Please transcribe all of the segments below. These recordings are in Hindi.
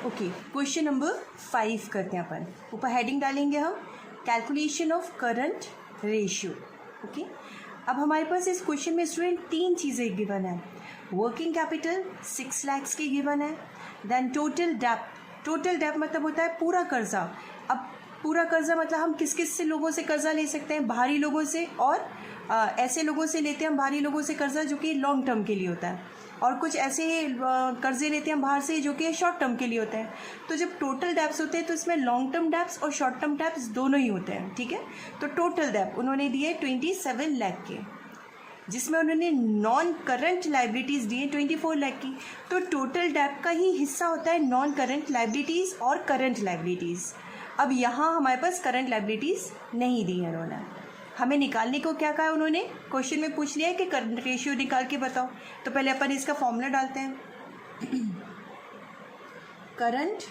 ओके, क्वेश्चन नंबर 5 करते हैं अपन। ऊपर हेडिंग डालेंगे हम calculation of current ratio. Okay, अब हमारे पास इस क्वेश्चन में स्टूडेंट 3 चीज़ें गिवन है। वर्किंग कैपिटल 6 लाख की गिवन है, देन टोटल डेप्ट मतलब होता है पूरा कर्जा। अब पूरा कर्जा मतलब हम किस किस से लोगों से कर्जा ले सकते हैं? बाहरी लोगों से, और ऐसे लोगों से लेते हैं हम बाहरी लोगों से कर्जा जो कि लॉन्ग टर्म के लिए होता है, और कुछ ऐसे कर्जे लेते हैं हम बाहर से जो कि शॉर्ट टर्म के लिए होते हैं। तो जब टोटल डेप्स होते हैं तो इसमें लॉन्ग टर्म डेप्स और शॉर्ट टर्म डेप्स दोनों ही होते हैं। ठीक है, तो टोटल डेप्ट उन्होंने दिए 27 लाख के, जिसमें उन्होंने नॉन करंट लाइबिलिटीज़ दिए 24 लाख की। तो टोटल डेप्ट का ही हिस्सा होता है नॉन करंट लाइबिलिटीज़ और करंट लाइबिलिटीज़। अब यहाँ हमारे पास करंट लाइबिलिटीज़ नहीं दी है उन्होंने। हमें निकालने को क्या कहा उन्होंने? क्वेश्चन में पूछ लिया है कि करंट रेशियो निकाल के बताओ। तो पहले अपन इसका फॉर्मूला डालते हैं। Current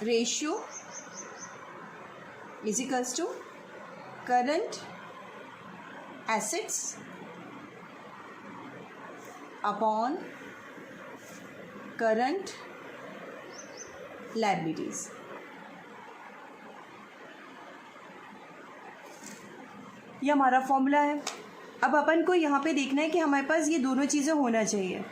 ratio is equals to current assets upon current liabilities. ये हमारा फॉर्मूला है। अब अपन को यहाँ पे देखना है कि हमारे पास ये दोनों चीज़ें होना चाहिए,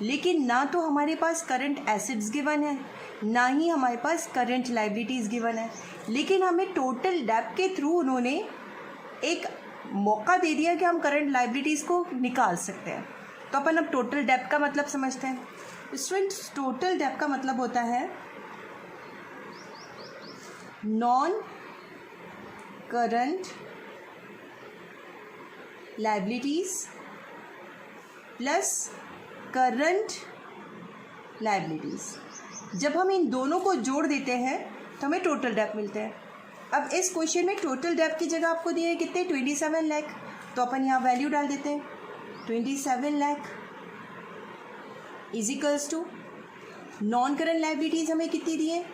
लेकिन ना तो हमारे पास करंट एसेट्स गिवन है, ना ही हमारे पास करंट लायबिलिटीज़ गिवन है। लेकिन हमें टोटल डेप्ट के थ्रू उन्होंने एक मौका दे दिया कि हम करंट लायबिलिटीज़ को निकाल सकते हैं। तो अपन अब टोटल डेप्ट का मतलब समझते हैं। स्टूडेंट्स, टोटल डेप्ट का मतलब होता है non current liabilities plus current liabilities. जब हम इन दोनों को जोड़ देते हैं तो हमें टोटल डेप्ट मिलते हैं। अब इस क्वेश्चन में टोटल डेप्ट की जगह आपको दिए कितने? 27 लाख। तो अपन यहाँ वैल्यू डाल देते हैं 27 lakh is equals to non current liabilities हमें कितनी दी है?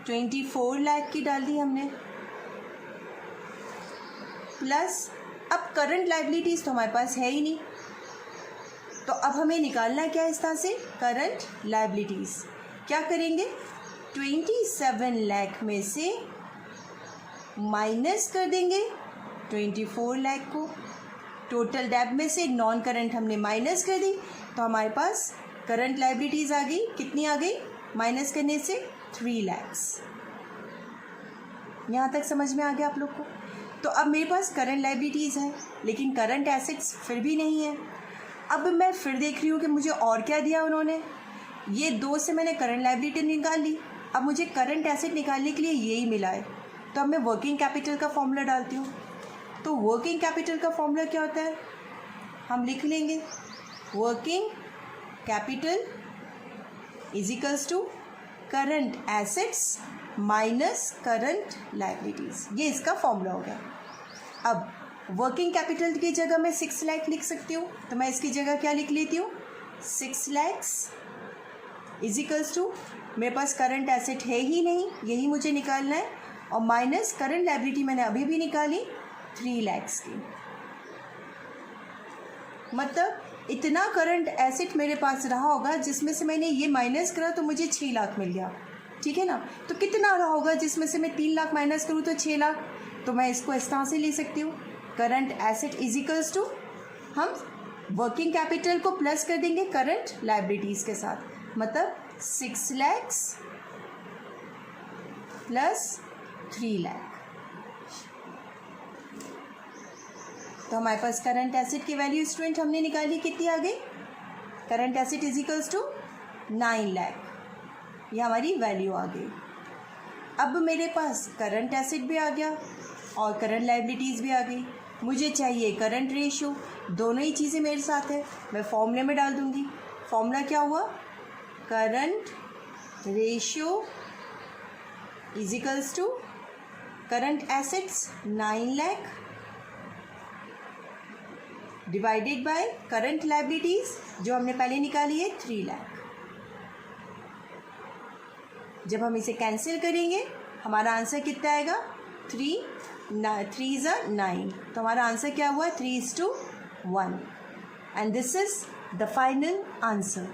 24 लाख की डाल दी हमने, प्लस अब करंट लायबिलिटीज़ तो हमारे पास है ही नहीं, तो अब हमें निकालना क्या है इस तरह से? Current liabilities. क्या करेंगे? 27 लाख में से माइनस कर देंगे 24 लाख को। टोटल डेप्ट में से नॉन करंट हमने माइनस कर दी, तो हमारे पास करंट लायबिलिटीज़ आ गई। कितनी आ गई? माइनस करने से 3 लाख। यहाँ तक समझ में आ गया आप लोग को? तो अब मेरे पास करंट लायबिलिटीज़ है, लेकिन करंट एसेट्स फिर भी नहीं है। अब मैं फिर देख रही हूँ कि मुझे और क्या दिया उन्होंने। ये 2 से मैंने करंट लायबिलिटी निकाल ली, अब मुझे करंट एसेट निकालने के लिए यही मिला है। तो अब मैं वर्किंग कैपिटल का फॉर्मूला डालती हूँ। तो वर्किंग कैपिटल का फॉर्मूला क्या होता है? हम लिख लेंगे working capital is equals to current assets minus current liabilities. ये इसका फॉर्मूला हो गया। अब वर्किंग कैपिटल की जगह मैं 6 लाख लिख सकती हूँ, तो मैं इसकी जगह क्या लिख लेती हूँ? 6 लाख इज इक्वल्स टू, मेरे पास करंट एसेट है ही नहीं, यही मुझे निकालना है, और माइनस करंट लायबिलिटी मैंने अभी भी निकाली 3 लाख की। मतलब इतना करंट एसेट मेरे पास रहा होगा जिसमें से मैंने ये माइनस करा तो मुझे 6 लाख मिल गया। ठीक है ना? तो कितना रहा होगा जिसमें से मैं 3 लाख माइनस करूँ तो 6 लाख। तो मैं इसको इस तरह से ले सकती हूँ, current asset is equals to, हम वर्किंग कैपिटल को प्लस कर देंगे करंट लायबिलिटीज़ के साथ, मतलब 6 लाख प्लस 3 लाख। तो हमारे पास करंट एसेट की वैल्यू स्टूडेंट हमने निकाली, कितनी आ गई? Current asset is equals to 9 lakh. ये हमारी वैल्यू आ गई। अब मेरे पास करंट एसेट भी आ गया और करंट लायबिलिटीज़ भी आ गई। मुझे चाहिए करंट रेशियो, दोनों ही चीज़ें मेरे साथ है, मैं फॉर्मूले में डाल दूँगी। फॉर्मूला क्या हुआ? Current ratio is equals to current assets 9 lakh divided by current liabilities जो हमने पहले निकाली है 3 लाख। जब हम इसे कैंसिल करेंगे हमारा आंसर कितना आएगा? 3 ज़ा 9। तो हमारा आंसर क्या हुआ? 3:1, and this is the final answer.